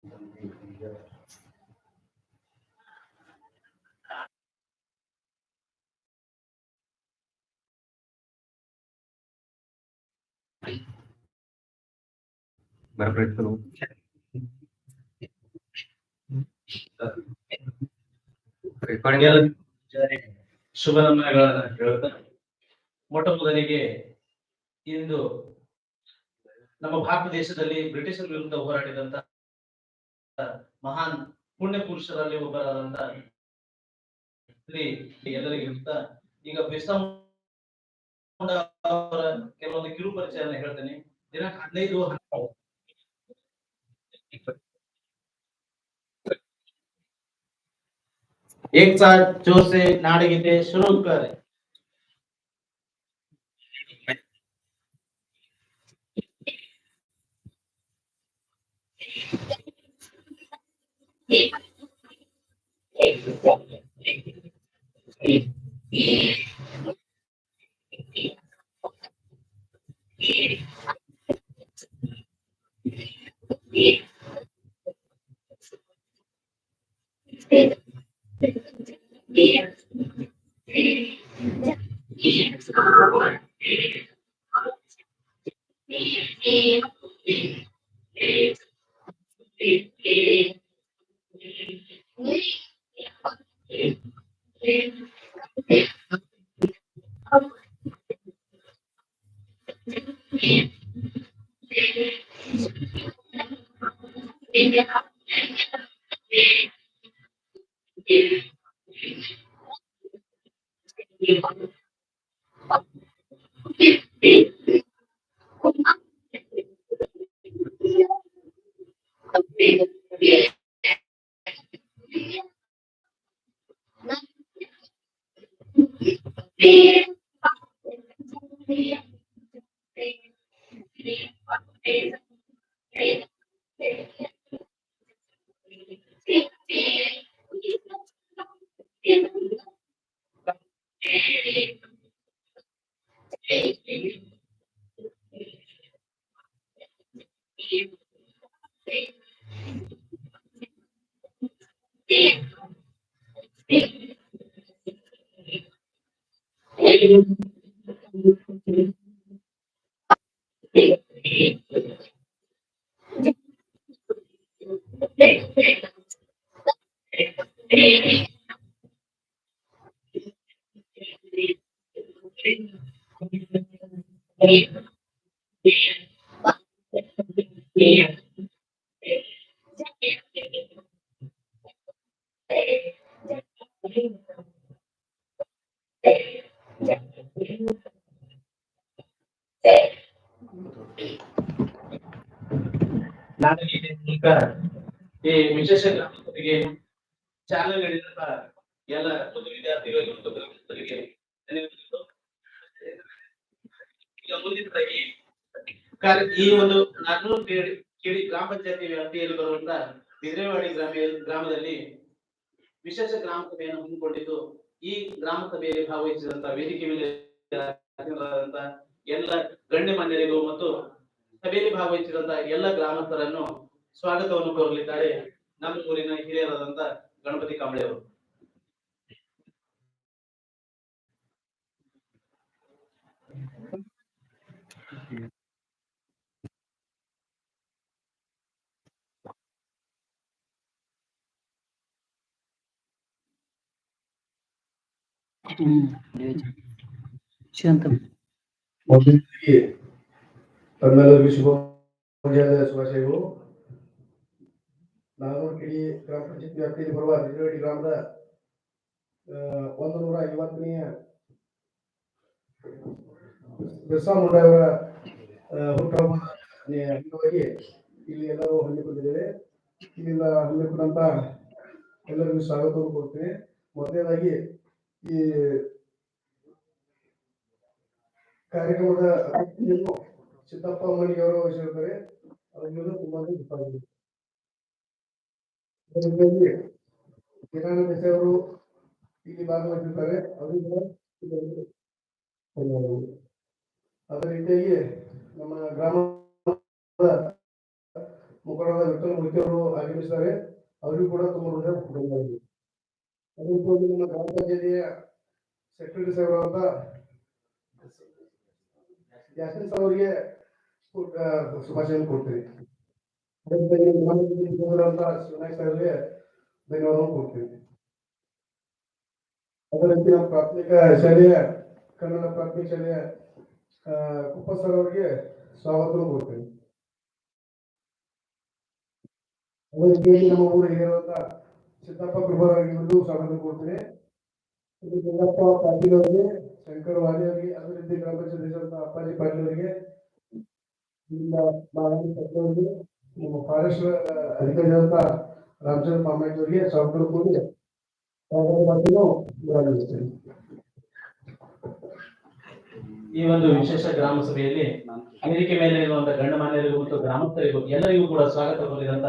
ಶುಭ ನಮನಗಳನ್ನ ಹೇಳುತ್ತಾ ಮೊಟ್ಟ ಮೊದಲಿಗೆ ಇಂದು ನಮ್ಮ ಭಾರತ ದೇಶದಲ್ಲಿ ಬ್ರಿಟಿಷರ ವಿರುದ್ಧ ಹೋರಾಡಿದಂತ ಮಹಾನ್ ಪುಣ್ಯ ಪುರುಷರಲ್ಲಿ ಒಬ್ಬರಾದಂತ ಶ್ರೀ ಎಲ್ಲರಿಗೂ ಇರುತ್ತಾ ಈಗ ಬಿರ್ಸಾ ಮುಂಡಾ ಅವರ ಕೆಲವೊಂದು ಕಿರು ಪರಿಚಯವನ್ನು ಹೇಳ್ತೇನೆ. ದಿನಾಂಕ 15 एक साथ जोर से नारे गीते शुरू करें। ಈ ವಿಶೇಷ ಗ್ರಾಮಸ್ಥರಿಗೆ ಚಾಲನೆ ನೀಡಿದಂತ ಎಲ್ಲ ವಿದ್ಯಾರ್ಥಿಗಳಿಗೆ ಮತ್ತು ಗ್ರಾಮಸ್ಥರಿಗೆ ಧನ್ಯವಾದಗಳು. ಈಗ ಮುಂದಿನದಾಗಿ ಈ ಒಂದು ನಾಲ್ಕನೂರು ಕೇಳಿ ಗ್ರಾಮ ಪಂಚಾಯತಿ ವ್ಯಾಪ್ತಿಯಲ್ಲಿ ಬರುವಂತ ಬಿದ್ರೇವಾಡಿ ಗ್ರಾಮದಲ್ಲಿ ವಿಶೇಷ ಗ್ರಾಮ ಸಭೆಯನ್ನು ಹಮ್ಮಿಕೊಂಡಿದ್ದು ಈ ಗ್ರಾಮ ಸಭೆಯಲ್ಲಿ ಭಾಗವಹಿಸಿದಂತ ವೇದಿಕೆ ಮೇಲೆ ಎಲ್ಲ ಗಣ್ಯಮಾನ್ಯರಿಗೂ ಮತ್ತು ಸಭೆಯಲ್ಲಿ ಭಾಗವಹಿಸಿದಂತ ಎಲ್ಲ ಗ್ರಾಮಸ್ಥರನ್ನು ಸ್ವಾಗತವನ್ನು ಕೋರಲಿದ್ದಾರೆ ನಮ್ಮ ಊರಿನ ಹಿರಿಯರಾದಂತ ಗಣಪತಿ ಕಾಂಬಳೆ ಅವರು. ತಮ್ಮೆಲ್ಲರಿಗೂ ಶುಭಾಶಯಗಳು. ನಾಗನೂರು ಕಿಡಿ ಗ್ರಾಮ ಪಂಚಾಯತ್ ವ್ಯಾಪ್ತಿಯಲ್ಲಿ ಬರುವ ಬಿದ್ರೇವಾಡಿ ಗ್ರಾಮದ 150ನೇ ಬಿರ್ಸಾ ಮುಂಡಾ ಅವರ ಹುಟ್ಟುಹಬ್ಬದ ಅಂಗವಾಗಿ ಇಲ್ಲಿ ಎಲ್ಲರೂ ಹಮ್ಮಿಕೊಂಡಿದ್ದೇವೆ. ಇಲ್ಲಿಂದ ಹಮ್ಮಿಕೊಂಡಂತ ಎಲ್ಲರಿಗೂ ಸ್ವಾಗತವನ್ನು ಕೊಡ್ತೇನೆ. ಮೊದಲನೇದಾಗಿ ಈ ಕಾರ್ಯಕ್ರಮದ ಅತಿಥಿಯನ್ನು ಸಿದ್ದಪ್ಪ ಮಣಿಗೆ ಅವರು ವಹಿಸಿರುತ್ತಾರೆ. ಅವರಿಗೆ ತುಂಬಾ ಗೊತ್ತಾಗಿದೆ. ಕಿರಾಣ ದೇಸಾಯಿ ಅವರು ಇಲ್ಲಿ ಭಾಗವಹಿಸಿರುತ್ತಾರೆ. ಅವರಿಗೆ ಅದೇ ರೀತಿಯಾಗಿ ನಮ್ಮ ಗ್ರಾಮದ ಮುಖಂಡರಾದ ವಿಠಲ ಮೂರ್ತಿ ಅವರು ಆಗಮಿಸಿದ್ದಾರೆ. ಅವರಿಗೂ ಕೂಡ ತುಂಬ ಹೃದಯ ಧನ್ಯವಾದಗಳು. ಅದೇ ರೀತಿ ನಮ್ಮ ಗ್ರಾಮ ಪಂಚಾಯತಿಯ ಸೆಕ್ರೆಟರಿ ಸಾಹೇಬರಾದಂತ ಯಾಸಿನ್ ಸರ್ ಅವರಿಗೆ ಶುಭಾಶಯ ಕೊಡ್ತೀವಿ. ಅದೇ ರೀತಿ ಗ್ರಾಮ ಪಂಚಾಯತಿ ಶಿವನಾಯಕ್ ಸಾಹೇಬ್ರಿಗೆ ಧನ್ಯವಾದವನ್ನು ಕೊಡ್ತೀವಿ. ಅದೇ ರೀತಿ ನಮ್ಮ ಪ್ರಾಥಮಿಕ ಶಾಲೆಯ ಕನ್ನಡ ಪ್ರಾಥಮಿಕ ಶಾಲೆಯ ಕುಪ್ಪ ಸರ್ ಅವರಿಗೆ ಸ್ವಾಗತ ಕೊಡ್ತೇನೆ. ಅದೇ ರೀತಿಯಲ್ಲಿ ನಮ್ಮ ಊರು ಹಿರಿಯರಾದ ಸಿದ್ದಪ್ಪ ಕೃಪಾರ್ ಅವರಿಗೂ ಸ್ವಾಗತ ಕೊಡ್ತೇನೆ. ಗಂಗಪ್ಪ ಪಾಟೀಲ್ ಅವರಿಗೆ, ಶಂಕರ್ ವಾಲಿ ಅವರಿಗೆ, ಅದೇ ರೀತಿ ಗ್ರಾಮ ಪಂಚಾಯತ್ ಅಪ್ಪಾಜಿ ಪಾಟೀಲ್ ಅವರಿಗೆ, ಅವರಿಗೆ, ನಮ್ಮ ಫಾರೆಸ್ಟ್ ಅಧಿಕಾರಿಯಾದಂತ ರಾಮಚಂದ್ರ ಪಾಮಯ್ಯ ಅವರಿಗೆ ಸ್ವಾಗತ ಕೊಡಿ. ಈ ಒಂದು ವಿಶೇಷ ಗ್ರಾಮ ಸಭೆಯಲ್ಲಿ ವೇದಿಕೆ ಮೇಲೆ ಇರುವಂತಹ ಗಣ್ಯಮಾನ್ಯರಿಗೂ ಮತ್ತು ಗ್ರಾಮಸ್ಥರಿಗೂ ಎಲ್ಲರಿಗೂ ಕೂಡ ಸ್ವಾಗತ ಕೋರಿದಂತ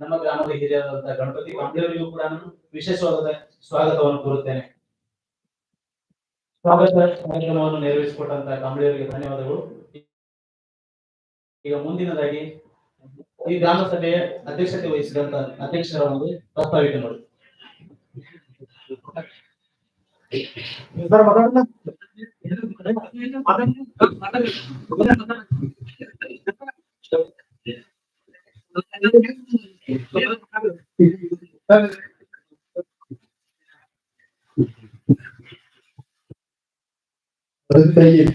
ನಮ್ಮ ಗ್ರಾಮದ ಹಿರಿಯರಾದಂತಹ ಗಣಪತಿ ಕಾಂಬ್ಳಿಯವರಿಗೂ ಕೂಡ ನಾನು ವಿಶೇಷವಾದ ಸ್ವಾಗತವನ್ನು ಕೋರುತ್ತೇನೆ. ಸ್ವಾಗತ ಕಾರ್ಯಕ್ರಮವನ್ನು ನೆರವೇರಿಸಿಕೊಟ್ಟಂತಹ ಕಾಂಬ್ಳಿಯವರಿಗೆ ಧನ್ಯವಾದಗಳು. ಈಗ ಮುಂದಿನದಾಗಿ ಈ ಗ್ರಾಮ ಸಭೆಯ ಅಧ್ಯಕ್ಷತೆ ವಹಿಸಿದಂತ ಅಧ್ಯಕ್ಷರ ಒಂದು ಪ್ರಸ್ತಾವಿಕೆ ನೋಡಿ.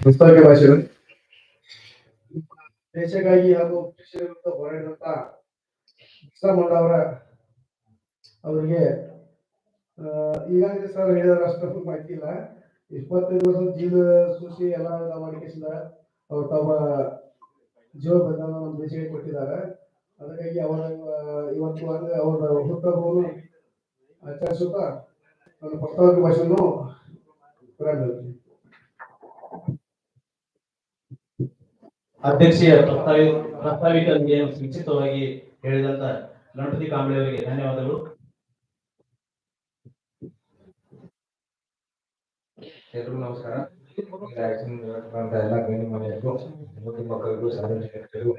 ಪ್ರಸ್ತಾವಿಕ ಭಾಷಣ ದೇಶಕ್ಕಾಗಿ ಹಾಗೂ ಕೃಷಿ ವಿರುದ್ಧ ಹೋರಾಡಿದಂತ ಬಿರ್ಸಾ ಮುಂಡಾ ಅವರಿಗೆ ಈಗಾಗಲೇ ಸರ್ ಹೇಳಿದ ಅಷ್ಟು ಮಾಹಿತಿ ಇಲ್ಲ. 25 ವರ್ಷ ಜೀವ ಸೃಷ್ಟಿ ಎಲ್ಲ ಮಾಡಿಕೆಸಿದ ಅವ್ರು ತಮ್ಮ ಜೀವ ಬಲಿದಾನ ನಮ್ಮ ದೇಶಕ್ಕೆ ಕೊಟ್ಟಿದ್ದಾರೆ. ಅದಕ್ಕಾಗಿ ಅವರ ಇವತ್ತು ಅವರ ಹುಟ್ಟುಹಬ್ಬವನ್ನು ಆಚರಿಸುತ್ತಾ ನನ್ನ ಪ್ರಸ್ತಾವಿಕ ಭಾಷೆಯನ್ನು ಪ್ರಾರಂಭಿಸುತ್ತೇನೆ. ಅಧ್ಯಕ್ಷೀಯ ಪ್ರಸ್ತಾವಿಕರಿಗೆ ಸಂಕ್ಷಿಪ್ತವಾಗಿ ಹೇಳಿದಂತ ಗಣಪತಿ ಕಾಂಬ್ಳಿ ಅವರಿಗೆ ಧನ್ಯವಾದಗಳು. ಎಲ್ರಿಗೂ ನಮಸ್ಕಾರ. ಎಲ್ಲ ಗಣ್ಯಮಾನ್ಯರಿಗೂ ಮಕ್ಕಳಿಗೂ ಸಾರ್ವಜನಿಕರಿಗೂ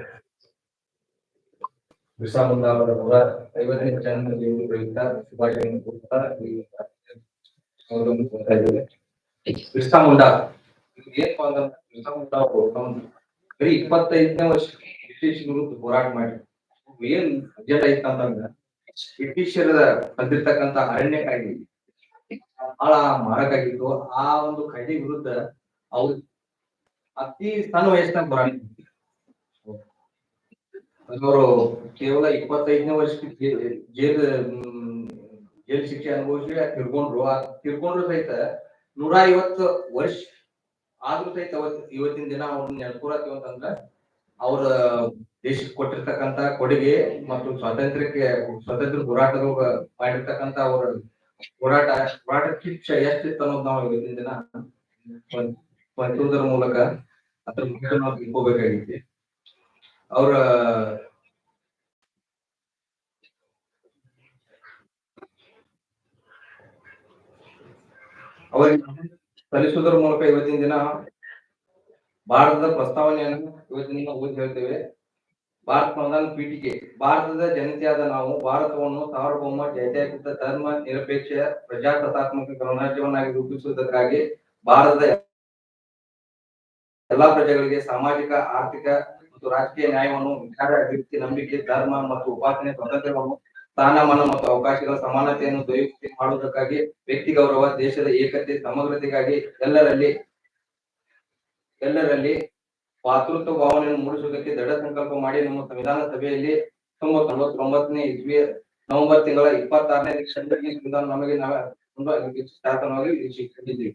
ಬಿರ್ಸಾ ಮುಂಡಾ ಅವರ 150ನೇ ಜನ್ಮದಿನದ ಪ್ರಯುಕ್ತ ಶುಭಾಶಯಗಳನ್ನು ಕೊಡ್ತಾ ಬಿರ್ಸಾ ಮುಂಡಾ ಏನಪ್ಪಾ ಅಂದ್ರೆ ಬಿರ್ಸಾ ಮುಂಡಾ ಅವರು ಬರೀ 25ನೇ ವರ್ಷಕ್ಕೆ ಬ್ರಿಟಿಷ್ ವಿರುದ್ಧ ಹೋರಾಟ ಮಾಡಿ ಏನ್ ಅಜೆಂಡಾ ಇತ್ತಂತಂದ್ರ ಬ್ರಿಟಿಷರ ತಂದಿರ್ತಕ್ಕಂತ ಅರಣ್ಯ ಕಾಯ್ದೆ ಬಹಳ ಮಾರಕಾಗಿತ್ತು. ಆ ಒಂದು ಕಾಯ್ದೆ ವಿರುದ್ಧ ಅವ್ರು ಅತಿ ಸಣ್ಣ ವಯಸ್ಸಿನಾಗ ಹೋರಾಟ ಅವರು ಕೇವಲ 25ನೇ ವರ್ಷಕ್ಕೆ ಜೈಲ್ ಶಿಕ್ಷೆ ಅನುಭವಿಸಿ ತಿರ್ಕೊಂಡ್ರು ಸಹಿತ 150 ವರ್ಷ ಆದ್ರೂ ಸಹಿತ ಇವತ್ತಿನ ದಿನ ಅವ್ರನ್ನ ನೆನ್ಕೊಳತ್ತೀವಿ ಅಂತಂದ್ರ ಅವ್ರ ದೇಶಕ್ಕೆ ಕೊಟ್ಟಿರ್ತಕ್ಕಂತ ಕೊಡುಗೆ ಮತ್ತು ಸ್ವಾತಂತ್ರ್ಯ ಹೋರಾಟದ ಮಾಡಿರ್ತಕ್ಕಂತ ಅವ್ರ ಹೋರಾಟ ಕಿಚ್ಚ ಎಷ್ಟಿತ್ತು ಅನ್ನೋದು ನಾವು ಇವತ್ತಿನ ದಿನ ಸ್ಮರಿಸುವುದರ ಮೂಲಕ ಅದ್ರ ಮುಖ್ಯ ನಾವು ತಿಳ್ಕೋಬೇಕಾಗಿತ್ತು. ಅವರ ಅವರಿಗೆ ಸಲ್ಲಿಸುವುದರ ಮೂಲಕ ಇವತ್ತಿನ ದಿನ ಭಾರತದ ಪ್ರಸ್ತಾವನೆಯನ್ನು ಇವತ್ತಿನ ದಿನ ಓದಿ ಹೇಳ್ತೇವೆ. ಭಾರತ ಸಂವಿಧಾನ ಪೀಠಿಕೆ ಭಾರತದ ಜನತೆಯಾದ ನಾವು ಭಾರತವನ್ನು ಸಾರ್ವಭೌಮ ಜಾತ್ಯತೀತ ಧರ್ಮ ನಿರಪೇಕ್ಷ ಪ್ರಜಾಸತ್ತಾತ್ಮಕ ಗಣರಾಜ್ಯವನ್ನಾಗಿ ರೂಪಿಸುವುದಕ್ಕಾಗಿ ಭಾರತದ ಎಲ್ಲಾ ಪ್ರಜೆಗಳಿಗೆ ಸಾಮಾಜಿಕ, ಆರ್ಥಿಕ ಮತ್ತು ರಾಜಕೀಯ ನ್ಯಾಯವನ್ನು, ವಿಚಾರ, ಅಭಿವೃದ್ಧಿ, ನಂಬಿಕೆ, ಧರ್ಮ ಮತ್ತು ಉಪಾಸನೆ ಸ್ವಾತಂತ್ರ್ಯವನ್ನು, ಸ್ಥಾನಮಾನ ಮತ್ತು ಅವಕಾಶಗಳ ಸಮಾನತೆಯನ್ನು ದೊರೆಯುವಂತೆ ಮಾಡುವುದಕ್ಕಾಗಿ ವ್ಯಕ್ತಿ ಗೌರವ, ದೇಶದ ಏಕತೆ, ಸಮಗ್ರತೆಗಾಗಿ ಎಲ್ಲರಲ್ಲಿ ಪಾತೃತ್ವ ಭಾವನೆಯನ್ನು ಮೂಡಿಸುವುದಕ್ಕೆ ದೃಢ ಸಂಕಲ್ಪ ಮಾಡಿ ನಮ್ಮ ಸಂವಿಧಾನ ಸಭೆಯಲ್ಲಿ 1949ನೇ ಇಸ್ವಿಯ ನವೆಂಬರ್ ತಿಂಗಳ 26ನೇ ಸಂವಿಧಾನ ನಮಗೆ ಶಾಸನವಾಗಿ ವೀಕ್ಷಿಸಿದ್ದೀವಿ.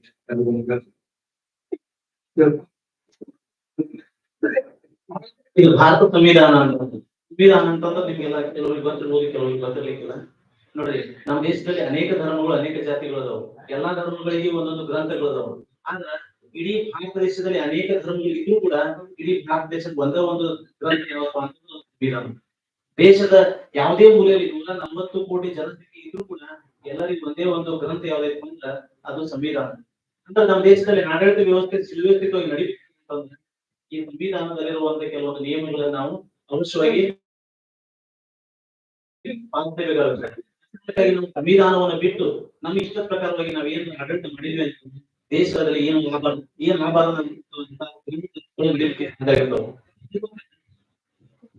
ಇದು ಭಾರತ ಸಂವಿಧಾನ ಅಂತಂದ್ರೆ ನಿಮ್ಗೆಲ್ಲ ಕೆಲವರಿಗೆ ಗೊತ್ತಿರ್ಬೋದು, ಕೆಲವರಿಗೆ ಗೊತ್ತಿರ್ಲಿಕ್ಕಿಲ್ಲ. ನೋಡ್ರಿ, ನಮ್ಮ ದೇಶದಲ್ಲಿ ಅನೇಕ ಧರ್ಮಗಳು, ಅನೇಕ ಜಾತಿಗಳು ಅದಾವು. ಎಲ್ಲಾ ಧರ್ಮಗಳಿಗೆ ಒಂದೊಂದು ಗ್ರಂಥಗಳು ಅದಾವು. ಆದ್ರ ಇಡೀ ಭಾರತ ದೇಶದಲ್ಲಿ ಅನೇಕ ಧರ್ಮಗಳು ಇದ್ರೂ ಕೂಡ ಇಡೀ ಭಾರತ ದೇಶದ ಒಂದೇ ಒಂದು ಗ್ರಂಥ ಯಾವಪ್ಪ ಅಂತಂದ್ರೆ ಸಂವಿಧಾನ. ದೇಶದ ಯಾವುದೇ ಮೂಲೆಯಲ್ಲಿ 140 ಕೋಟಿ ಜನಸಂಖ್ಯೆ ಇದ್ರೂ ಕೂಡ ಎಲ್ಲರಿಗೂ ಒಂದೇ ಒಂದು ಗ್ರಂಥ ಯಾವ್ದೈತಿ ಅಂದ್ರ ಅದು ಸಂವಿಧಾನ. ಅಂದ್ರೆ ನಮ್ಮ ದೇಶದಲ್ಲಿ ಆಡಳಿತ ವ್ಯವಸ್ಥೆ ಸುವ್ಯವಸ್ಥಿತವಾಗಿ ನಡೀಬೇಕಂತಂದ್ರೆ ಈ ಸಂವಿಧಾನದಲ್ಲಿರುವಂತಹ ಕೆಲವೊಂದು ನಿಯಮಗಳನ್ನು ನಾವು ಅವಶ್ಯವಾಗಿ ಬಾಂಧವ್ಯಗಳು ಹಾಗಾಗಿ ನಾವು ಸಂವಿಧಾನವನ್ನು ಬಿಟ್ಟು ನಮ್ಮ ಇಷ್ಟ ಪ್ರಕಾರವಾಗಿ ನಾವು ಏನು ಆಡಳಿತ ಮಾಡಿದ್ವಿ ಅಂತ ದೇಶದಲ್ಲಿ ಏನು ಲಾಭ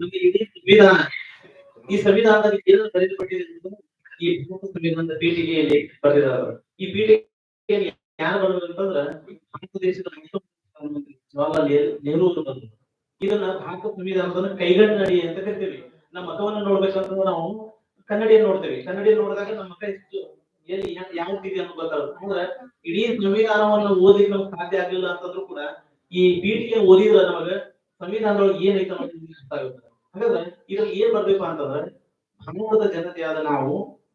ನಮಗೆ ಇಡೀ ಸಂವಿಧಾನ ಈ ಸಂವಿಧಾನದಲ್ಲಿ ಏನು ಬರೆಯಲ್ಪಟ್ಟಿದೆ ಅಂತ ಈ ಭಾರತ ಸಂವಿಧಾನದ ಪೀಠಿಕೆಯಲ್ಲಿ ಬರೆದಿದ್ದಾರೆ. ಈ ಪೀಠಿಕೆಯಲ್ಲಿ ಯಾರು ಬರೋದು ಅಂತಂದ್ರ ಭಾರತ ದೇಶದ ಪ್ರಧಾನಮಂತ್ರಿ ಜವಾಹರ್ಲಾಲ್ ನೆಹರು ಅವರು ಬಂದರು. ಇದನ್ನ ಭಾರತ ಸಂವಿಧಾನದ ಕೈಗನ್ನಡಿ ಅಂತ ಕರಿತೀವಿ. ನಮ್ಮ ಮತವನ್ನ ನೋಡ್ಬೇಕಂತಂದ್ರೆ ನಾವು ಕನ್ನಡಿಯನ್ನು ನೋಡ್ತೇವೆ. ಕನ್ನಡಿಯನ್ನು ನೋಡಿದಾಗ ನಮ್ಮ ಮತ ಎಷ್ಟು ಎಲ್ಲಿ ಯಾವ್ದಿದೆ ಅಂತ ಗೊತ್ತಾಗುತ್ತೆ. ಅಂದ್ರೆ ಇಡೀ ಸಂವಿಧಾನವನ್ನು ಓದಿಕ್ ನಮ್ಗೆ ಸಾಧ್ಯ ಆಗ್ಲಿಲ್ಲ ಅಂತಂದ್ರೂ ಕೂಡ ಈ ಪೀಠಿಕೆ ಓದಿದ್ರೆ ನಮಗ ಸಂವಿಧಾನದೊಳಗೆ ಏನೈತೆ ಅನ್ನೋದು ಗೊತ್ತಾಗುತ್ತೆ. ಹಾಗಾದ್ರೆ ಇದ್ರಲ್ಲಿ ಏನ್ ಬರ್ಬೇಕು ಅಂತಂದ್ರೆ ಭಾರತದ ಜನತೆಯಾದ ನಾವು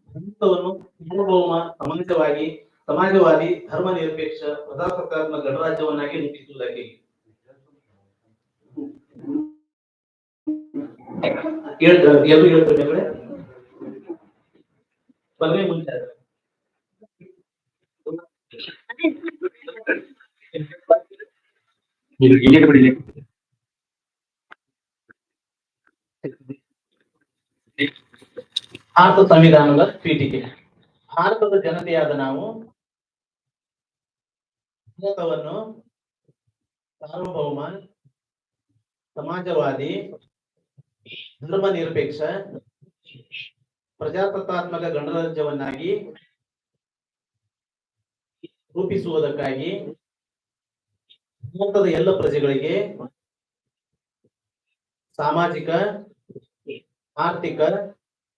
ಭಾರತವನ್ನು ಸಾರ್ವಭೌಮ ಸಮಾಜವಾದಿ ಧರ್ಮ ನಿರಪೇಕ್ಷ ಪ್ರಜಾಸತ್ತಾತ್ಮಕ ಗಣರಾಜ್ಯವನ್ನಾಗಿ ರೂಪಿಸುವುದಕ್ಕೆ ಎಲ್ಲರೂ ಹೇಳ್ತಾರೆ ಬಲವೇ ಮುಂಚೆ ಭಾರತ ಸಂವಿಧಾನದ ಪೀಠಿಕೆ. ಭಾರತದ ಜನತೆಯಾದ ನಾವು ಭಾರತವನ್ನು ಸಾರ್ವಭೌಮ ಸಮಾಜವಾದಿ ಧರ್ಮ ನಿರಪೇಕ್ಷ ಪ್ರಜಾಸತ್ತಾತ್ಮಕ ಗಣರಾಜ್ಯವನ್ನಾಗಿ ರೂಪಿಸುವುದಕ್ಕಾಗಿ ಭಾರತದ ಎಲ್ಲ ಪ್ರಜೆಗಳಿಗೆ ಸಾಮಾಜಿಕ ಆರ್ಥಿಕ